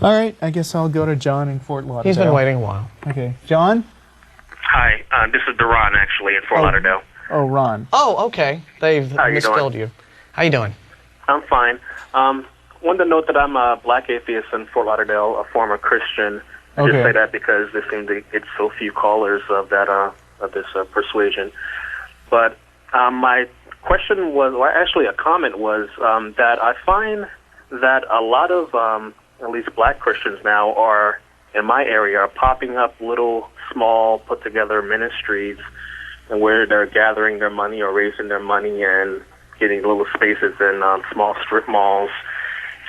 All right, I guess I'll go to John in Fort Lauderdale. He's been waiting a while. Okay. John? Hi, this is Duran, actually, in Fort Lauderdale. Oh, Ron. Oh, okay. They've misspelled you. How you doing? I'm fine. Wanted to note that I'm a black atheist in Fort Lauderdale, a former Christian. I just say that because there seem to get so few callers of that of this persuasion. But my question was, or actually a comment was, that I find that a lot of at least black Christians now are, in my area, are popping up little, small, put-together ministries and where they're gathering their money or raising their money and getting little spaces in small strip malls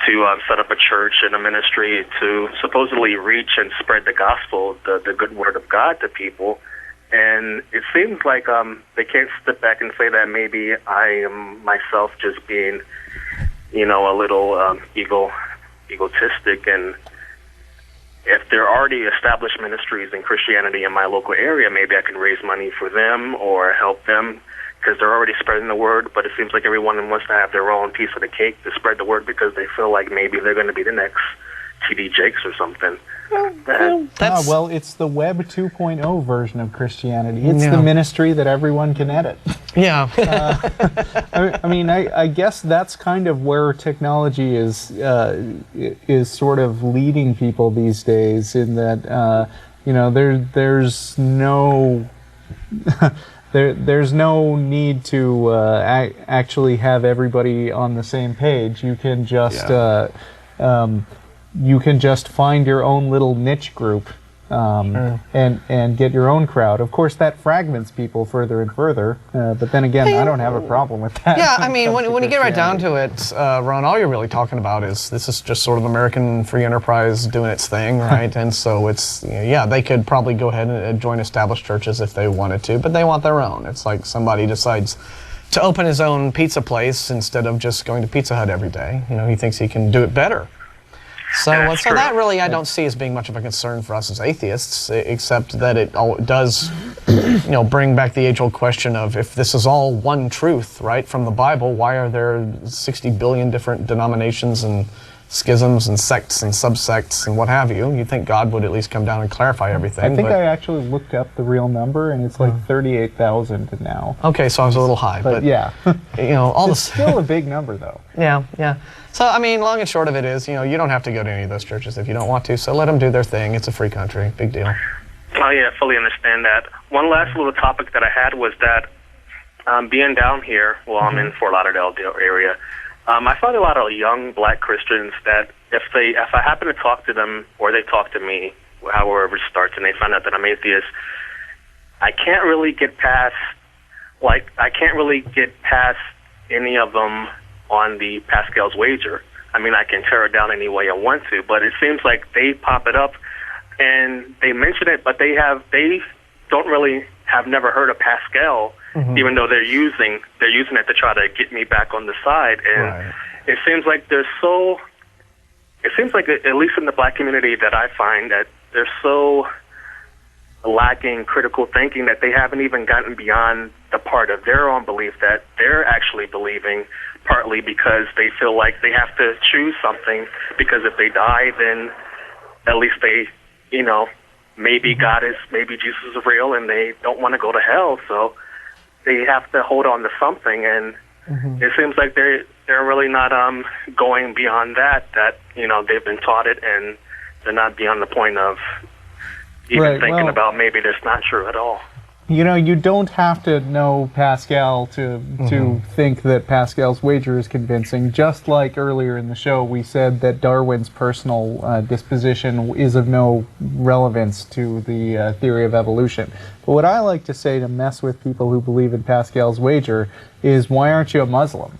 to set up a church and a ministry to supposedly reach and spread the gospel, the good word of God to people. And it seems like they can't step back and say that maybe I am myself just being, a little egotistic. And if there are already established ministries in Christianity in my local area, maybe I can raise money for them or help them because they're already spreading the word. But it seems like everyone wants to have their own piece of the cake to spread the word because they feel like maybe they're going to be the next T.D. Jakes or something. Well, it's the Web 2.0 version of Christianity. It's the ministry that everyone can edit. Yeah. I guess that's kind of where technology is sort of leading people these days. In that, there's no. There's no need to actually have everybody on the same page. You can just find your own little niche group and get your own crowd. Of course, that fragments people further and further. But then again, I don't have a problem with that. Yeah, I mean, when you get right down to it, Ron, all you're really talking about is this is just sort of American free enterprise doing its thing, right? And so it's, they could probably go ahead and join established churches if they wanted to, but they want their own. It's like somebody decides to open his own pizza place instead of just going to Pizza Hut every day. He thinks he can do it better. So that really I don't see as being much of a concern for us as atheists, except that it does, bring back the age-old question of if this is all one truth, right, from the Bible, why are there 60 billion different denominations and schisms and sects and subsects and what have you? You'd think God would at least come down and clarify everything. I think I actually looked up the real number, and it's like 38,000 now. Okay, so I was a little high, but yeah, it's still a big number, though. Yeah. So, I mean, long and short of it is, you don't have to go to any of those churches if you don't want to, so let them do their thing. It's a free country. Big deal. Oh, yeah, fully understand that. One last little topic that I had was that being down here, I'm in Fort Lauderdale area, I find a lot of young black Christians that if I happen to talk to them or they talk to me, however it starts, and they find out that I'm atheist, I can't really get past any of them on the Pascal's wager. I mean, I can tear it down any way I want to, but it seems like they pop it up and they mention it, but they don't really have never heard of Pascal, even though they're using it to try to get me back on the side. And it seems like at least in the black community that I find that they're so lacking critical thinking that they haven't even gotten beyond the part of their own belief that they're actually believing, partly because they feel like they have to choose something, because if they die, then at least they, maybe maybe Jesus is real and they don't want to go to hell, so they have to hold on to something. And it seems like they're really not going beyond that they've been taught it, and they're not beyond the point of even thinking about maybe that's not true at all. You don't have to know Pascal to think that Pascal's wager is convincing. Just like earlier in the show, we said that Darwin's personal disposition is of no relevance to the theory of evolution. But what I like to say to mess with people who believe in Pascal's wager is, why aren't you a Muslim?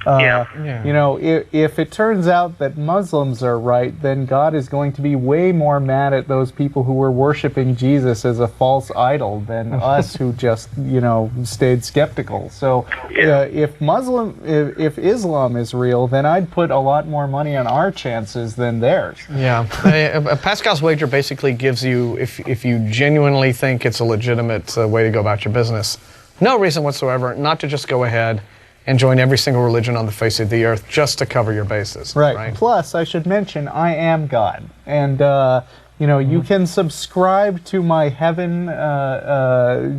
If it turns out that Muslims are right, then God is going to be way more mad at those people who were worshiping Jesus as a false idol than us who just, stayed skeptical. So if Islam is real, then I'd put a lot more money on our chances than theirs. Yeah. Pascal's wager basically gives you, if you genuinely think it's a legitimate way to go about your business, no reason whatsoever not to just go ahead and join every single religion on the face of the earth just to cover your bases. Right. Plus, I should mention, I am God. And, you know, you can subscribe to my heaven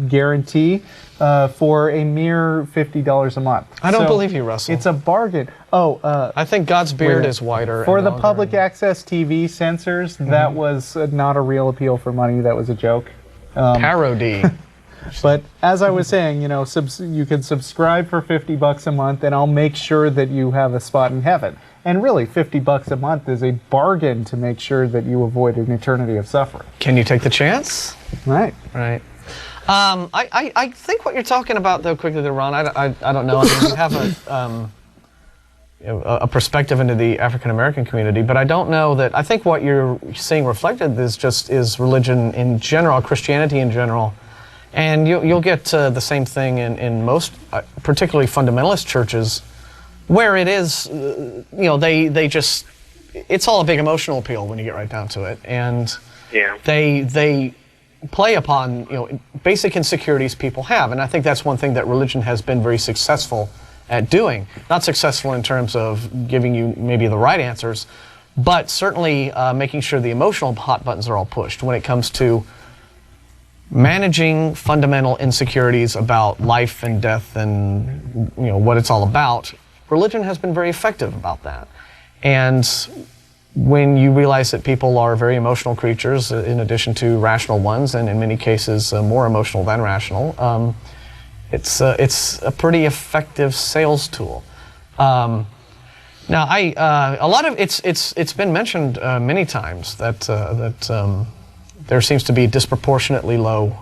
guarantee for a mere $50 a month. I don't believe you, Russell. It's a bargain. Oh, I think God's beard is whiter. For the public access TV censors, that was not a real appeal for money. That was a joke. Parody. But as I was saying, you know, you can subscribe for $50 a month, and I'll make sure that you have a spot in heaven. And really, $50 a month is a bargain to make sure that you avoid an eternity of suffering. Can you take the chance? Right. Right. I think what you're talking about, though, quickly, Ron, I don't know. I mean, you have a perspective into the African American community, but I don't know that. I think what you're seeing reflected is religion in general, Christianity in general. And you'll get the same thing in most, particularly fundamentalist churches, where it is, you know, they just, it's all a big emotional appeal when you get right down to it. And they play upon, you know, basic insecurities people have. And I think that's one thing that religion has been very successful at doing. Not successful in terms of giving you maybe the right answers, but certainly making sure the emotional hot buttons are all pushed when it comes to managing fundamental insecurities about life and death and, you know, what it's all about. Religion has been very effective about that. And when you realize that people are very emotional creatures in addition to rational ones, and in many cases more emotional than rational, it's a pretty effective sales tool. Now, a lot of it's been mentioned many times that there seems to be disproportionately low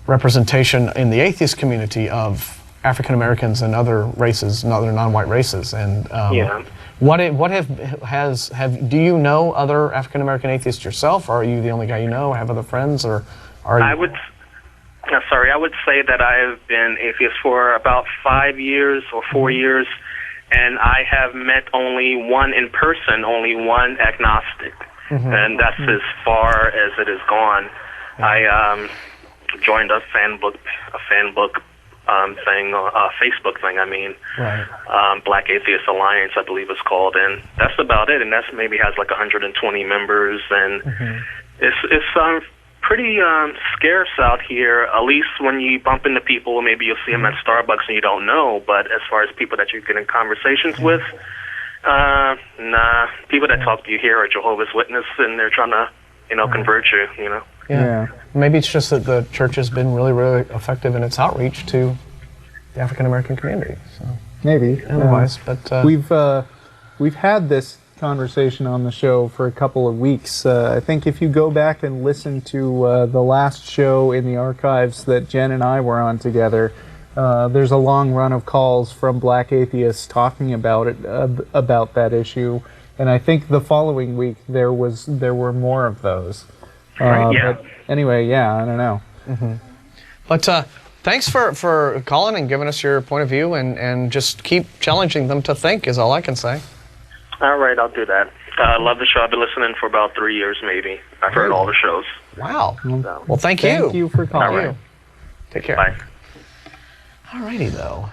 representation in the atheist community of African Americans and other races and other non-white races. And do you know other African American atheists yourself? Or are you the only guy you know? Have other friends, or are you? I would say that I have been atheist for about 5 years or 4 years, and I have met only one in person, only one agnostic. And that's as far as it has gone. I joined a Facebook thing. I mean, Black Atheist Alliance, I believe it's called, and that's about it. And that's maybe has like 120 members, and it's pretty scarce out here. At least when you bump into people, maybe you'll see them at Starbucks and you don't know. But as far as people that you get in conversations with. Nah. People that talk to you here are Jehovah's Witnesses, and they're trying to, you know, convert you, you know. Yeah. Maybe it's just that the church has been really, really effective in its outreach to the African American community. So maybe. Otherwise, but we've had this conversation on the show for a couple of weeks. I think if you go back and listen to the last show in the archives that Jen and I were on together, there's a long run of calls from Black atheists talking about it, about that issue, and I think the following week there were more of those. But anyway, I don't know. But thanks for calling and giving us your point of view, and just keep challenging them to think is all I can say. All right, I'll do that. I love the show. I've been listening for about 3 years, maybe. I've heard all the shows. Wow. So. Well, thank you. Thank you for calling. All right. Take care. Bye. Alrighty, though.